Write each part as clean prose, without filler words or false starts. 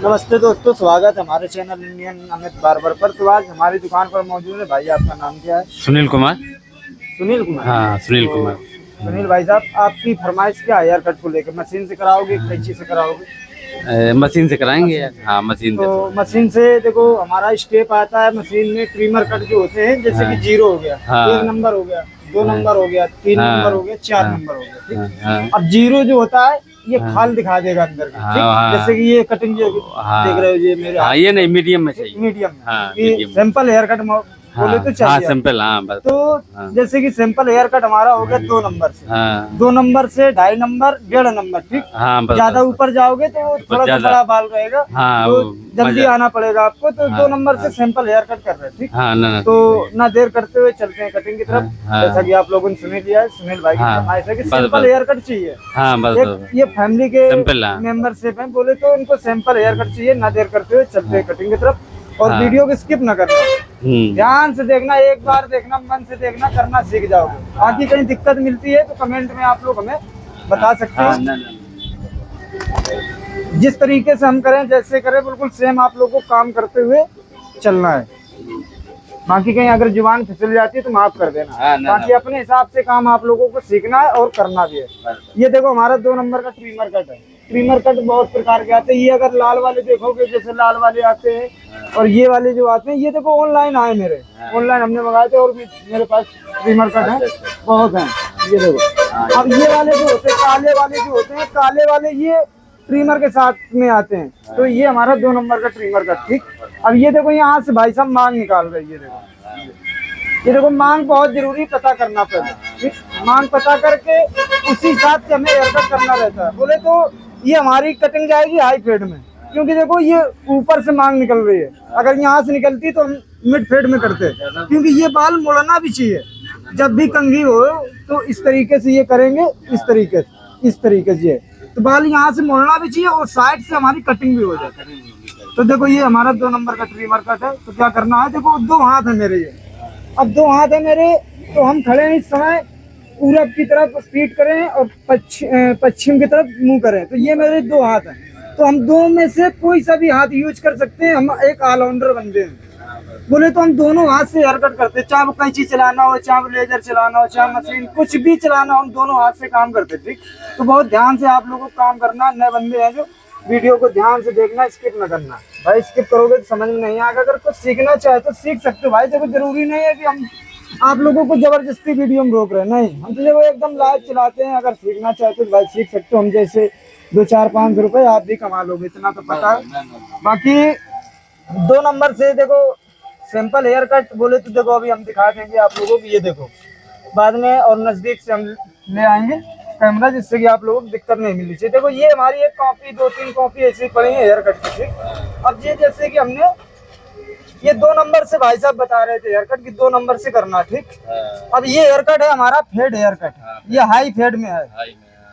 नमस्ते दोस्तों, स्वागत है हमारे चैनल इंडियन अमित बार्बर पर। तो आज हमारी दुकान पर मौजूद है भाई। आपका नाम क्या है? सुनील कुमार। सुनील कुमार। हाँ, सुनील तो कुमार। सुनील भाई साहब, आपकी फरमाइश क्या है हेयर कट को लेकर? मशीन से कराओगे, कैंची से कराओगे? मशीन से कराएंगे यार। हाँ, मशीन से। तो मशीन से देखो, हमारा स्टेप आता है मशीन में। ट्रिमर कट जो होते हैं, जैसे कि 0 हो गया, हाँ। 1 नंबर हो गया, 2 नंबर हो गया, 3 हाँ। नंबर हो गया, 4 हाँ। नंबर हो गया, ठीक। हाँ। अब 0 जो होता है ये हाँ। खाल दिखा देगा अंदर की, हाँ। ठीक। हाँ। जैसे कि ये कटिंग जो हाँ। देख रहे हो, ये मेरे हाँ, ये नहीं, मीडियम में चाहिए। मीडियम में, हाँ, कि मीडियम। सिंपल हेयर कट बोले तो हाँ, चाहिए। सिंपल। हाँ, बस। तो हाँ। जैसे कि सिंपल हेयर कट हमारा हो गया 2 नंबर से, हाँ। 2 नंबर से 2.5 नंबर, 1.5 नंबर, ठीक। हाँ, बस। ज्यादा ऊपर जाओगे तो वो थोड़ा सा ज्यादा। बड़ा बाल रहेगा, हाँ, तो वो जल्दी मजा। आना पड़ेगा आपको। तो हाँ। 2 नंबर से हाँ। सिंपल हेयर कट कर रहे हैं, ठीक। हाँ, ना तो ना देर करते हुए चलते हैं कटिंग की तरफ। हाँ। जैसा कि आप लोगों ने सुन लिया है, सुनील भाई की हाँ। फरमाइश है कि बस, सिंपल बस। हेयर कट चाहिए। हाँ, बस, एक बस। ये फैमिली के सिंपल। हाँ। मेंबरशिप है, बोले तो उनको सिंपल हेयर कट चाहिए। ना देर करते हुए चलते हैं कटिंग की तरफ। और हाँ। वीडियो को स्किप ना करना, ध्यान से देखना, एक बार देखना, मन से देखना, करना सीख जाओगे। बाकी कहीं दिक्कत मिलती है तो कमेंट में आप लोग हमें बता सकते हाँ, हैं। ना, ना। जिस तरीके से हम करें, जैसे करें, बिल्कुल सेम आप लोगों को काम करते हुए चलना है। बाकी कहीं अगर जुबान फिसल जाती है तो माफ कर देना। हाँ, ना, बाकी अपने हिसाब से काम आप लोगों को सीखना है और करना भी है। ये देखो, हमारा 2 नंबर का ट्रिमर कट है। ट्रिमर कट बहुत प्रकार के आते हैं। ये अगर लाल वाले देखोगे, जैसे लाल वाले आते हैं, और ये वाले जो आते हैं, ये देखो ऑनलाइन आए मेरे, ऑनलाइन हमने मंगाए थे। और भी मेरे पास ट्रिमर कट है, बहुत हैं। ये देखो, अब ये वाले जो होते हैं, काले वाले जो होते हैं, काले वाले ये ट्रिमर के साथ में आते हैं। तो ये हमारा 2 नंबर का ट्रिमर कट, ठीक। अब ये देखो, यहाँ से भाई साहब मांग निकाल रहे हैं। ये देखो मांग बहुत जरूरी पता करना पड़ेगा, ठीक। मांग पता करके उसी हिसाब से हमें हेयर कट करना रहता है। बोले तो ये हमारी कटिंग जाएगी हाई फेड में, क्योंकि देखो ये ऊपर से मांग निकल रही है। अगर यहाँ से निकलती तो हम मिड फेड में करते, क्योंकि ये बाल मुड़ना भी चाहिए। जब भी कंघी हो तो इस तरीके से ये करेंगे, इस तरीके से तो बाल यहाँ से मुड़ना भी चाहिए और साइड से हमारी कटिंग भी हो जाती है। तो देखो, ये हमारा 2 नंबर का ट्रिमर कट है। तो क्या करना है, देखो 2 हाथ है मेरे, ये अब 2 हाथ है मेरे। तो हम खड़े हैं इस समय, पूरब की तरफ पीठ करें और पश्चिम की तरफ मुंह करें। तो ये मेरे 2 हाथ हैं। तो हम 2 में से कोई सा भी हाथ यूज कर सकते हैं। हम एक ऑलराउंडर बंदे हैं। बोले तो हम दोनों हाथ से हेयर कट करते हैं। चाहे वो कैंची चलाना हो, चाहे वो लेजर चलाना हो, चाहे मशीन, कुछ भी चलाना हो, हम दोनों हाथ से काम करते हैं, ठीक। तो बहुत ध्यान से आप लोगों को काम करना। नए बंदे हैं जो, वीडियो को ध्यान से देखना, स्किप ना करना भाई। स्किप करोगे तो समझ में नहीं आएगा। अगर कुछ सीखना चाहे तो सीख सकते हो भाई। देखो, जरूरी नहीं है कि हम आप लोगों को जबरदस्ती वीडियो में रोक रहे हैं, नहीं। हम तो देखो एकदम लाइव चलाते हैं। अगर सीखना चाहते तो भाई सीख सकते हो। हम जैसे 2, 4, 5 रुपए आप भी कमा लोगे, इतना तो पता है। बाकी 2 नंबर से देखो सिंपल हेयर कट बोले तो देखो, अभी हम दिखा देंगे आप लोगों को। ये देखो बाद में और नजदीक से हम ले आएंगे कैमरा, जिससे कि आप लोगों को दिक्कत नहीं मिलनी चाहिए। देखो, ये हमारी एक कॉपी, 2-3 कॉपी ऐसी पड़ी है हेयर कट की, ठीक। अब ये जैसे कि हमने ये 2 नंबर से भाई साहब बता रहे थे हेयर कट की 2 नंबर से करना, ठीक। अब ये हेयर कट है हमारा फेड हेयर कट, ये हाई फेड में है।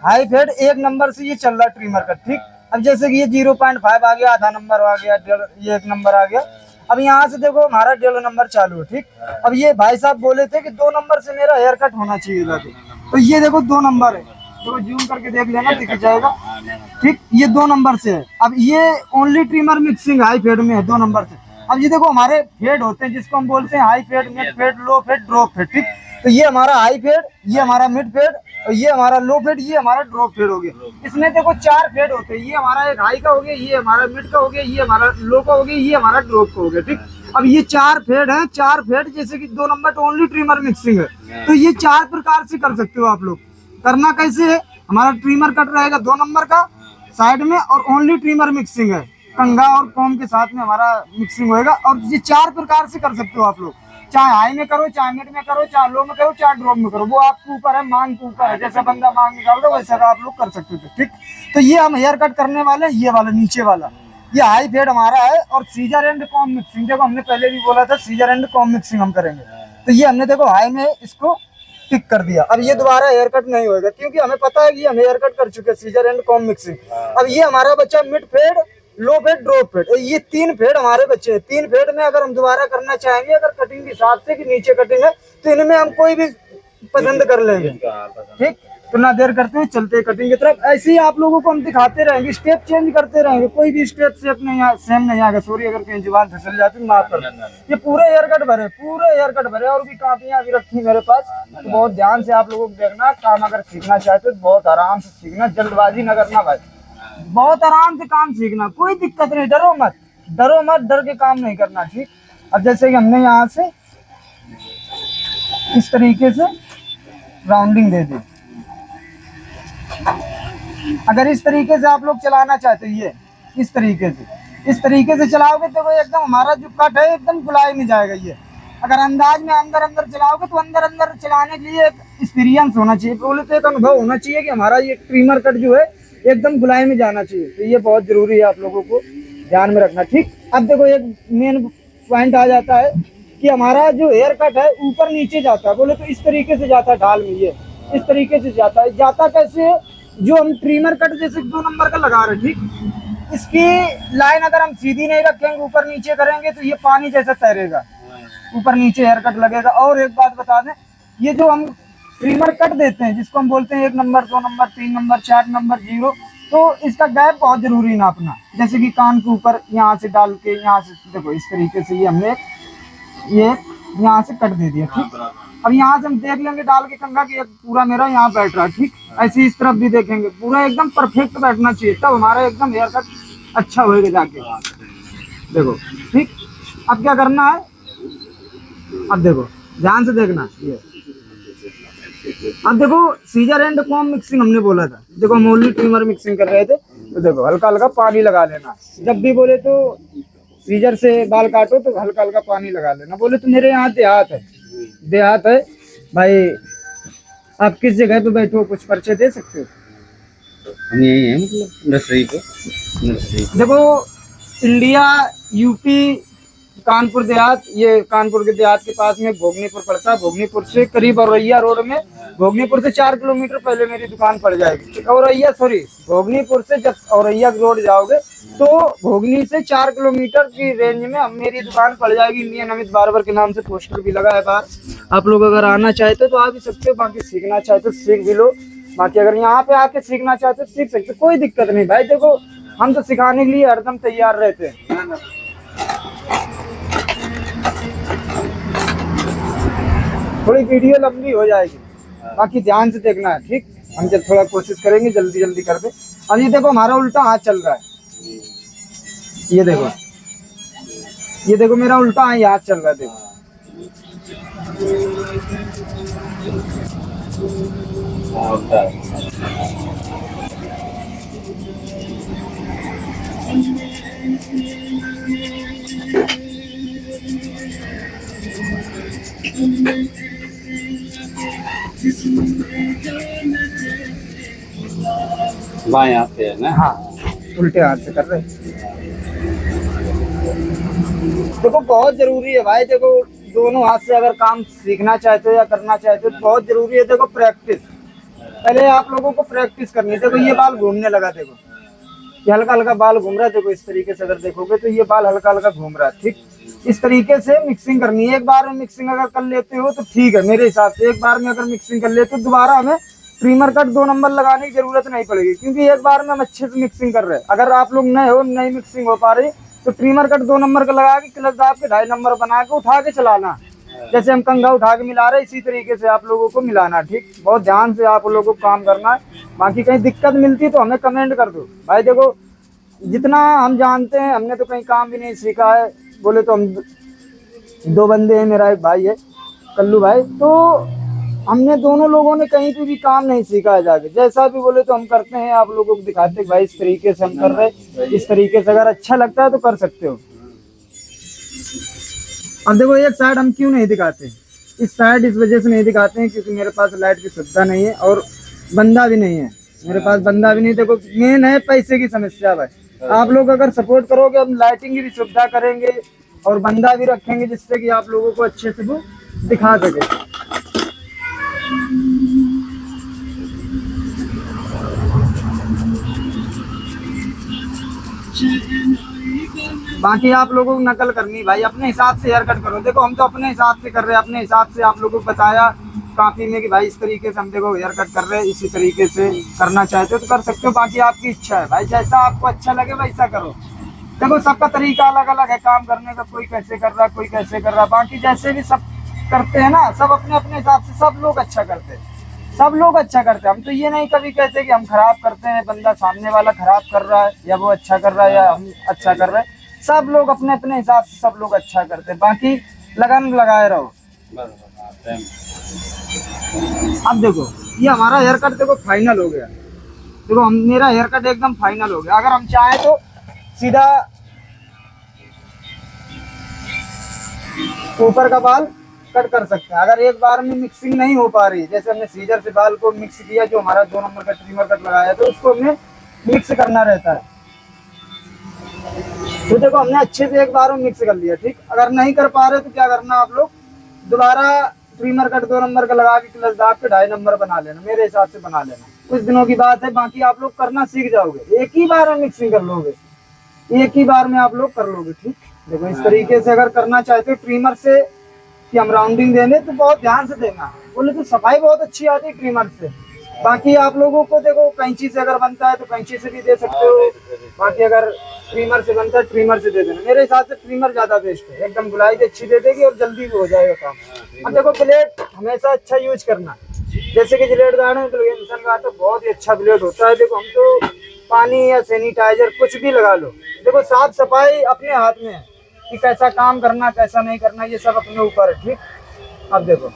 हाई फेड 1 नंबर से ये चल रहा है ट्रिमर कट, ठीक। अब जैसे कि ये 0.5 आ गया, आधा नंबर आ गया, ये 1 नंबर आ गया। अब यहाँ से देखो हमारा 1.5 नंबर चालू है, ठीक। अब ये भाई साहब बोले थे कि 2 नंबर से मेरा हेयर कट होना चाहिए था। तो ये देखो 2 नंबर है, तो जूम करके देख लेना, दिख जाएगा, ठीक। ये 2 नंबर से है। अब ये only trimmer mixing high fade में है 2 नंबर से। अब ये देखो हमारे फेड होते हैं, जिसको हम बोलते हैं हाई फेड, मिड फेड, लो फेड, ड्रॉप फेड, ठीक। तो ये हमारा हाई फेड, ये हमारा मिड फेड, और ये हमारा लो फेड, ये हमारा ड्रॉप फेड हो गया। इसमें देखो 4 फेड होते हैं। ये हमारा एक हाई का हो गया, ये हमारा मिड का हो गया, ये हमारा लो का हो गया, ये हमारा ड्रॉप का हो गया, ठीक। अब ये 4 फेड है, 4 फेड जैसे कि 2 नंबर तो ओनली ट्रिमर मिक्सिंग है। तो ये 4 प्रकार से कर सकते हो आप लोग। करना कैसे है, हमारा ट्रिमर कट रहेगा 2 नंबर का साइड में, और ओनली ट्रिमर मिक्सिंग है, कंघा और कॉम के साथ में हमारा मिक्सिंग होएगा। और ये 4 प्रकार से कर सकते हो आप लोग। चाहे हाई में करो, चाहे मिड में करो, चाहे लो में करो, चाहे ड्रॉप में करो, वो आपके ऊपर है, मांग के ऊपर है। जैसा बंदा मांग निकाल रहा है वैसा आप लोग कर सकते हो, ठीक। तो ये हम हेयर कट करने वाले हैं, ये वाला नीचे वाला, ये हाई फेड हमारा है। और सीजर एंड कॉम मिक्सिंग, देखो हमने पहले भी बोला था सीजर एंड कॉम मिक्सिंग हम करेंगे। तो ये हमने देखो हाई में इसको टिक कर दिया। अब ये दोबारा हेयर कट नहीं होगा, क्योंकि हमें पता है कि हम हेयर कट कर चुके हैं सीजर एंड कॉम मिक्सिंग। अब ये हमारा बच्चा मिड फेड, लो फेड, ड्रॉप फेड, ये 3 फेड हमारे बच्चे हैं। 3 फेड में अगर हम दोबारा करना चाहेंगे, अगर कटिंग के हिसाब से कि नीचे कटिंग है, तो इनमें हम कोई भी पसंद कर लेंगे, ठीक। तो ना देर करते हुए चलते कटिंग की तरफ। ऐसे ही आप लोगों को हम दिखाते रहेंगे, स्टेप चेंज करते रहेंगे, कोई भी स्टेप से अपने यहाँ सेम नहीं आएगा। सॉरी अगर कहीं जुबान फिसल जाती है माफ कर। ये पूरे हेयर कट भरे, पूरे हेयर कट भरे, और भी कापियां भी रखी मेरे पास। तो बहुत ध्यान से आप लोगों को देखना, काम अगर सीखना चाहते हो तो बहुत आराम से सीखना, जल्दबाजी न करना भाई, बहुत आराम से काम सीखना, कोई दिक्कत नहीं। डरो मत, डरो मत, डर के काम नहीं करना, ठीक। अब जैसे कि हमने यहाँ से इस तरीके से राउंडिंग दे दी। अगर इस तरीके से आप लोग चलाना चाहते हो, ये इस तरीके से चलाओगे तो एकदम हमारा जो कट है एकदम गुलाई में जाएगा। ये अगर अंदाज में अंदर अंदर चलाओगे तो अंदर अंदर चलाने के लिए एक एक्सपीरियंस होना चाहिए, बोले तो एक अनुभव होना चाहिए कि हमारा ये ट्रिमर कट जो है एकदम गुलाई में जाना चाहिए। तो ये बहुत जरूरी है, आप लोगों को ध्यान में रखना, ठीक। अब देखो एक मेन पॉइंट आ जाता है कि हमारा जो हेयर कट है ऊपर नीचे जाता है, बोले तो इस तरीके से जाता है ढाल में, ये इस तरीके से जाता है। जाता कैसे? जो हम ट्रिमर कट जैसे 2 नंबर का लगा रहे हैं, ठीक, इसकी लाइन अगर हम सीधी नहीं रखेंगे, ऊपर नीचे करेंगे तो ये पानी जैसा तैरेगा, ऊपर नीचे हेयर कट लगेगा। और एक बात बता दें, ये जो हम ट्रिमर कट देते हैं जिसको हम बोलते हैं 1 नंबर 2 नंबर 3 नंबर 4 नंबर 0, तो इसका गैप बहुत जरूरी है नापना। जैसे कि कान के ऊपर यहाँ से डाल के, यहाँ से देखो इस तरीके से ये हमने ये यहाँ से कट दे दिया, ठीक। अब यहाँ से हम देख लेंगे डाल के कंघा कि पूरा मेरा यहाँ बैठ रहा है, ठीक। ऐसे इस तरफ भी देखेंगे, पूरा एकदम परफेक्ट बैठना चाहिए, तब हमारा एकदम हेयर कट अच्छा होएगा जाके। देखो, ठीक। अब क्या करना है, अब देखो ध्यान से देखना, ये अब देखो सीजर एंड कॉम्ब मिक्सिंग हमने बोला था। देखो हम ओनली ट्रिमर मिक्सिंग कर रहे थे, तो देखो हल्का हल्का पानी लगा लेना। जब भी बोले तो सीजर से बाल काटो तो हल्का हल्का पानी लगा लेना। बोले तो मेरे यहाँ देहात है भाई, आप किस जगह पे बैठो, कुछ परिचय दे सकते हो? हम यही है, मतलब नर्सरी पे। देखो इंडिया यूपी कानपुर देहात, ये कानपुर के देहात के पास में भोगनीपुर पड़ता है। भोगनीपुर से करीब औरैया रोड में, भोगनीपुर से 4 किलोमीटर पहले मेरी दुकान पड़ जाएगी। औरैया सॉरी भोगनीपुर से जब औरैया रोड जाओगे तो भोगनी से 4 किलोमीटर की रेंज में हम मेरी दुकान पड़ जाएगी। इंडियन अमित बार्बर के नाम से पोस्टर भी लगा है बाहर। आप लोग अगर आना चाहते तो आ भी सकते हो, बाकी सीखना चाहते तो सीख भी लो। बाकी अगर यहाँ पे आके सीखना चाहते तो सीख सकते, कोई दिक्कत नहीं भाई। देखो हम तो सिखाने के लिए हरदम तैयार रहते हैं। थोड़ी वीडियो लंबी हो जाएगी, बाकी ध्यान से देखना है, ठीक। हम जब थोड़ा कोशिश करेंगे जल्दी जल्दी कर दे। अब ये देखो हमारा उल्टा हाथ चल रहा है, ये देखो मेरा उल्टा हाथ चल रहा है, देखो। बाएं हाथ से है ना? हाँ, उल्टे हाथ से कर रहे हैं। देखो बहुत जरूरी है भाई, देखो दोनों हाथ से अगर काम सीखना चाहते हो या करना चाहते हो तो बहुत जरूरी है। देखो प्रैक्टिस, पहले आप लोगों को प्रैक्टिस करनी है। देखो ये बाल घूमने लगा, देखो ये हल्का हल्का बाल घूम रहा है। देखो इस तरीके से अगर देखोगे तो ये बाल हल्का हल्का घूम रहा है, ठीक। इस तरीके से मिक्सिंग करनी है। एक बार में मिक्सिंग अगर कर लेते हो तो ठीक है मेरे हिसाब से। एक बार में अगर मिक्सिंग कर लेते हो दोबारा हमें ट्रिमर कट 2 नंबर लगाने की जरूरत नहीं पड़ेगी, क्योंकि एक बार में हम अच्छे से मिक्सिंग कर रहे हैं। अगर आप लोग नए हो, नई मिक्सिंग हो पा रही, तो ट्रिमर कट 2 नंबर का लगा के क्लच दाब के 2.5 नंबर बना के उठा के चलाना। जैसे हम कंघा उठा के मिला रहे हैं इसी तरीके से आप लोगों को मिलाना, ठीक। बहुत ध्यान से आप लोगों को काम करना है। बाकी कहीं दिक्कत मिलती तो हमें कमेंट कर दो भाई। देखो जितना हम जानते हैं, हमने तो कहीं काम भी नहीं सीखा है। बोले तो हम 2 बंदे हैं, मेरा एक भाई है कल्लू भाई, तो हमने दोनों लोगों ने कहीं पे भी काम नहीं सीखा है जाके। जैसा भी बोले तो हम करते हैं, आप लोगों को दिखाते हैं भाई इस तरीके से हम कर रहे हैं। इस तरीके से अगर अच्छा लगता है तो कर सकते हो। अब देखो एक साइड हम क्यों नहीं दिखाते, इस साइड इस वजह से नहीं दिखाते हैं क्योंकि मेरे पास लाइट की सुविधा नहीं है और बंदा भी नहीं है, मेरे पास बंदा भी नहीं। देखो मेन है पैसे की समस्या भाई। आप लोग अगर सपोर्ट करोगे हम लाइटिंग की भी सुविधा करेंगे और बंदा भी रखेंगे जिससे कि आप लोगों को अच्छे से वो दिखा सके। बाकी आप लोगों को नकल करनी भाई, अपने हिसाब से हेयर कट करो। देखो हम तो अपने हिसाब से कर रहे हैं, अपने हिसाब से आप लोगों को बताया कॉपी में कि भाई इस तरीके से हम देखो हेयर कट कर रहे हैं, इसी तरीके से करना चाहते हो तो कर सकते हो। बाकी आपकी इच्छा है भाई, जैसा आपको अच्छा लगे वैसा करो। देखो सबका तरीका अलग अलग है काम करने का, कोई कैसे कर रहा है, कोई कैसे कर रहा है। बाकी जैसे भी सब करते हैं ना, सब अपने अपने हिसाब से सब लोग अच्छा करते हैं, सब लोग अच्छा करते हैं। हम तो ये नहीं कभी कहते कि हम खराब करते हैं, बंदा सामने वाला खराब कर रहा है या वो अच्छा कर रहा है या हम अच्छा कर रहे हैं। सब लोग अपने अपने हिसाब से सब लोग अच्छा करते हैं। बाकी लगन लगाए रहो। अब देखो ये हमारा हेयर कट देखो फाइनल हो गया। देखो हम मेरा हेयर कट एकदम फाइनल हो गया। अगर हम चाहें तो सीधा ऊपर का बाल कट कर सकते हैं। अगर एक बार में मिक्सिंग नहीं हो पा रही, जैसे हमने सीजर से बाल को मिक्स किया, जो हमारा 2 नंबर का ट्रिमर कट लगाया, तो उसको हमें मिक्स करना रहता है। तो देखो हमने अच्छे से एक बार में मिक्स कर लिया, ठीक। अगर नहीं कर पा रहे तो क्या करना, आप लोग दोबारा ट्रिमर कट 2 नंबर का लगा के क्लच दाब के 2.5 नंबर बना लेना, मेरे हिसाब से बना लेना। कुछ दिनों की बात है, बाकी आप लोग करना सीख जाओगे। एक ही बार में मिक्सिंग कर लोगे, एक ही बार में आप लोग कर लोगे, ठीक। देखो इस तरीके से अगर करना चाहते हो ट्रिमर से कि हम राउंडिंग देंगे तो बहुत ध्यान से देना। बोले तो सफाई बहुत अच्छी आती है ट्रिमर से। बाकी आप लोगों को देखो कैंची से अगर बनता है तो कैंची से भी दे सकते हो, बाकी अगर ट्रिमर से बनता है ट्रिमर से दे देना। मेरे हिसाब से ट्रिमर ज्यादा बेस्ट है, एकदम गुलाई भी अच्छी दे देगी और जल्दी भी हो जाएगा काम। अब देखो ब्लेड हमेशा अच्छा यूज करना, जैसे कि जिलेट गार्ड में तो बहुत ही अच्छा ब्लेड होता है। देखो हम तो पानी या सैनिटाइजर कुछ भी लगा लो, देखो साफ सफाई अपने हाथ में है कि कैसा काम करना कैसा नहीं करना, ये सब अपने ऊपर है, ठीक। अब देखो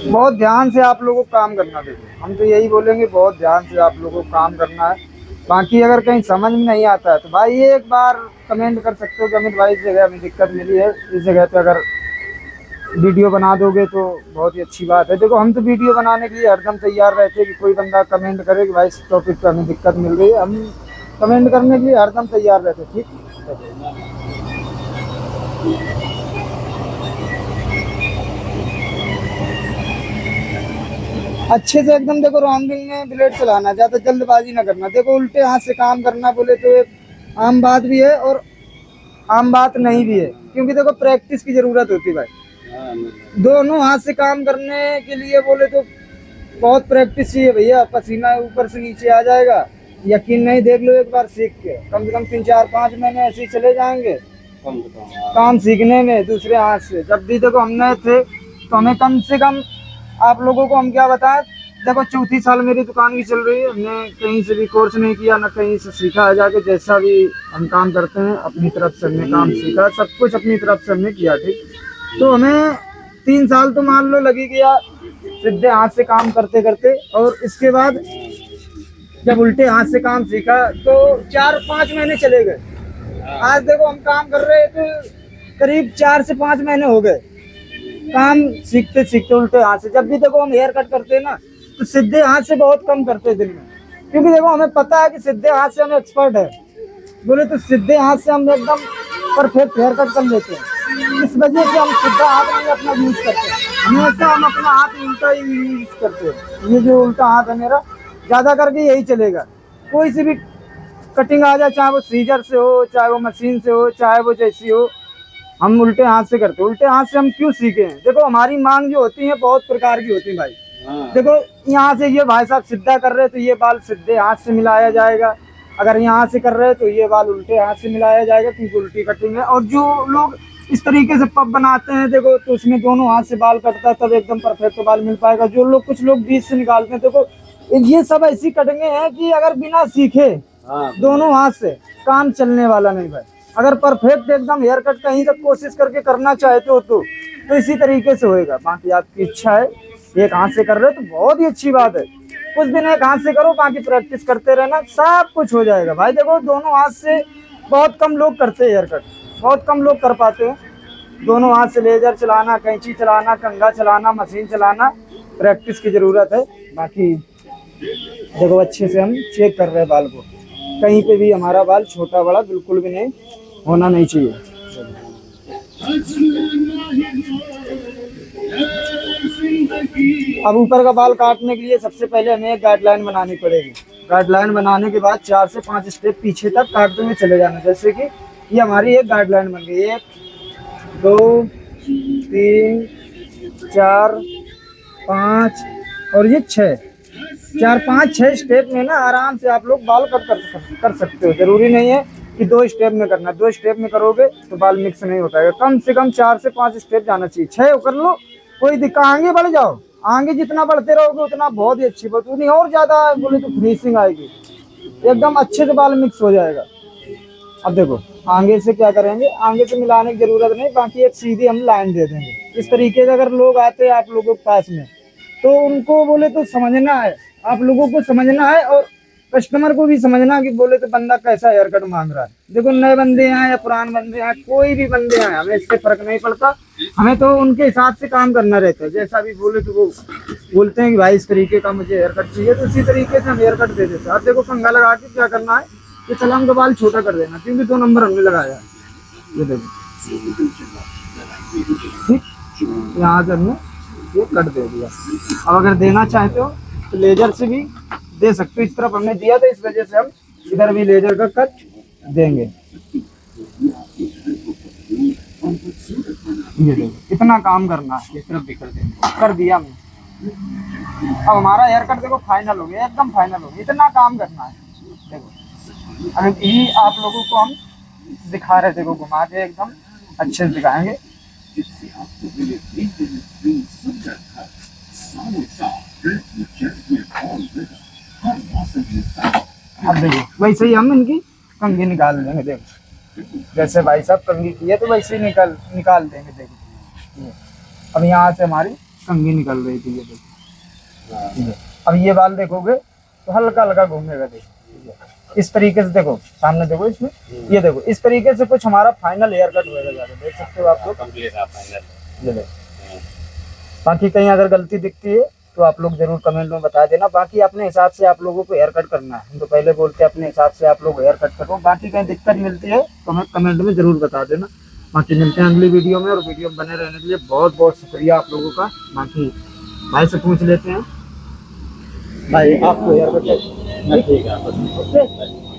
बहुत ध्यान से आप लोगों को काम करना। देखो हम तो यही बोलेंगे, बहुत ध्यान से आप लोगों को काम करना है। बाकी अगर कहीं समझ में नहीं आता है तो भाई ये एक बार कमेंट कर सकते हो कि अमित भाई इस जगह हमें दिक्कत मिली है, इस जगह पे अगर वीडियो बना दोगे तो बहुत ही अच्छी बात है। देखो हम तो वीडियो बनाने के लिए हरदम तैयार रहते हैं कि कोई बंदा कमेंट करे कि भाई इस टॉपिक पे हमें दिक्कत मिल रही है, हम कमेंट करने के लिए हरदम तैयार रहते हैं, ठीक। अच्छे से एकदम देखो राउंडिंग में ब्लेड चलाना, ज्यादा जल्दबाजी ना करना। देखो उल्टे हाथ से काम करना बोले तो एक आम बात भी है और आम बात नहीं भी है, क्योंकि देखो प्रैक्टिस की जरूरत होती है भाई। दोनों हाथ से काम करने के लिए बोले तो बहुत प्रैक्टिस चाहिए भैया, पसीना ऊपर से नीचे आ जाएगा। यकीन नहीं, देख लो एक बार सीख के, कम से कम 3, 4, 5 महीने ऐसे ही चले जाएंगे काम सीखने में दूसरे हाथ से। जब भी देखो हम नए थे तो हमें कम से कम, आप लोगों को हम क्या बताएं, देखो 4थी साल मेरी दुकान की चल रही है, हमने कहीं से भी कोर्स नहीं किया, ना कहीं से सीखा है जाके। जैसा भी हम काम करते हैं अपनी तरफ से हमने काम सीखा, सब कुछ अपनी तरफ से हमने किया, ठीक। तो हमें 3 साल तो मान लो लगी गया सीधे हाथ से काम करते करते, और इसके बाद जब उल्टे हाथ से काम सीखा तो 4-5 महीने चले गए। आज देखो हम काम कर रहे हैं तो करीब 4 से 5 महीने हो गए काम सीखते सीखते उल्टे हाथ से। जब भी देखो हम हेयर कट करते हैं ना तो सीधे हाथ से बहुत कम करते हैं दिन में, क्योंकि देखो हमें पता है कि सीधे हाथ से हम एक्सपर्ट है, बोले तो सीधे हाथ से हम एकदम परफेक्ट हेयर कट कर लेते हैं। इस वजह से हम सीधा हाथ नहीं अपना यूज करते हैं, हमेशा हम अपना हाथ उल्टा ही यूज करते हैं। ये जो उल्टा हाथ है मेरा, ज्यादा करके यही चलेगा। कोई सी भी कटिंग आ जाए, चाहे वो सीजर से हो, चाहे वो मशीन से हो, चाहे वो जैसी हो, हम उल्टे हाथ से करते हैं। उल्टे हाथ से हम क्यों सीखे हैं, देखो हमारी मांग जो होती है बहुत प्रकार की होती है भाई। देखो यहाँ से ये भाई साहब सीधा कर रहे हैं तो ये बाल सीधे हाथ से मिलाया जाएगा, अगर यहाँ से कर रहे हैं तो ये बाल उल्टे हाथ से मिलाया जाएगा, क्योंकि उल्टी कटिंग है। और जो लोग इस तरीके से पब बनाते हैं देखो, तो उसमें दोनों हाथ से बाल कटता है, तब एकदम परफेक्ट बाल मिल पाएगा। जो लोग, कुछ लोग बीच से निकालते हैं, देखो ये सब ऐसी कटिंगे हैं कि अगर बिना सीखे दोनों हाथ से काम चलने वाला नहीं भाई। अगर परफेक्ट एकदम हेयर कट कहीं तक कोशिश करके करना चाहते हो तो इसी तरीके से होएगा। बाकी आपकी इच्छा है, एक हाथ से कर रहे हो तो बहुत ही अच्छी बात है। कुछ दिन एक हाथ से करो, बाकी प्रैक्टिस करते रहना, सब कुछ हो जाएगा भाई। देखो दोनों हाथ से बहुत कम लोग करते हैं हेयर कट, बहुत कम लोग कर पाते हैं। दोनों हाथ से लेजर चलाना, कैंची चलाना, कंघा चलाना, मशीन चलाना, प्रैक्टिस की ज़रूरत है। बाकी देखो अच्छे से हम चेक कर रहे हैं बाल को, कहीं पे भी हमारा बाल छोटा बड़ा बिल्कुल भी नहीं होना नहीं चाहिए। अब ऊपर का बाल काटने के लिए सबसे पहले हमें एक गाइडलाइन बनानी पड़ेगी। गाइडलाइन बनाने के बाद 4 से 5 स्टेप पीछे तक काटते हुए चले जाना। जैसे कि ये हमारी एक गाइडलाइन बन गई, 1 2 3 4 5 और ये 6, 4 5 6 स्टेप में ना आराम से आप लोग बाल कट कर सकते हो। जरूरी नहीं है कि 2 स्टेप में करना, 2 स्टेप में करोगे तो बाल मिक्स नहीं हो पाएगा। कम से कम 4 से 5 स्टेप जाना चाहिए। 6 कर लो, कोई दिक्कत, आगे बढ़ जाओ, आगे जितना बढ़ते रहोगे उतना बहुत ही अच्छी बात, उतनी और ज्यादा बोले तो फिनिशिंग आएगी, एकदम अच्छे से बाल मिक्स हो जाएगा। अब देखो आगे से क्या करेंगे, आगे से मिलाने की जरूरत नहीं, बाकी एक सीधी हम लाइन दे देंगे। इस तरीके से अगर लोग आते हैं आप लोगों के पास में तो उनको बोले तो समझना है, आप लोगों को समझना है और कस्टमर को भी समझना कि बोले तो बंदा कैसा हेयर कट मांग रहा है। देखो नए बंदे हैं या पुराने बंदे हैं, कोई भी बंदे हैं, हमें इससे फर्क नहीं पड़ता। हमें तो उनके हिसाब से काम करना रहता है। जैसा भी बोले तो वो बोलते हैं कि भाई इस तरीके का मुझे हेयर कट चाहिए, तो उसी तरीके से हम हेयर कट दे देते हैं। अब देखो पंगा लगा के क्या करना है कि सलाम का बाल छोटा कर देना, क्योंकि 2 नंबर हमने लगाया है। ये देखो ठीक, यहाँ से हमने ये कट दे दिया। अब अगर देना चाहते हो तो लेजर से भी दे सकते हो। इस तरफ हमने दिया था, इस वजह से हम इधर भी लेजर का कट देंगे। ये देखो इतना काम करना है, इस तरफ भी कर दिया हमने। अब हमारा हेयर कट देखो फाइनल हो गया, एकदम फाइनल हो गया। इतना काम करना है। देखो अगर यही आप लोगों को हम दिखा रहे, देखो घुमा के एकदम अच्छे से दिखाएंगे। अब देखो वैसे ही हम इनकी कंघी निकाल देंगे। देखो जैसे भाई साहब कंघी की है तो वैसे ही निकाल देंगे। देखो अब यहाँ से हमारी कंघी निकल रही थी, ये देखो। अब ये बाल देखोगे तो हल्का हल्का घूमेगा। देखो इस तरीके से, देखो सामने देखो, इसमें ये देखो इस तरीके से कुछ हमारा फाइनल हेयर कट होएगा। जाकर देख सकते हो आप लोग, कंप्लीट है फाइनल। ये देखो। बाकी कहीं अगर गलती दिखती है तो आप लोग जरूर कमेंट में बता देना। बाकी अपने हिसाब से आप लोगों को हेयर कट करना है। हम तो पहले बोलते हैं अपने हिसाब से आप लोग हेयर कट करो। बाकी कहीं दिक्कत मिलती है तो हमें कमेंट में जरूर बता देना। बाकी मिलते हैं अगली वीडियो में, और वीडियो में बने रहने के लिए बहुत बहुत शुक्रिया आप लोगों का। बाकी भाई से पूछ लेते हैं, भाई आपको हेयर कट ठीक है। ओके।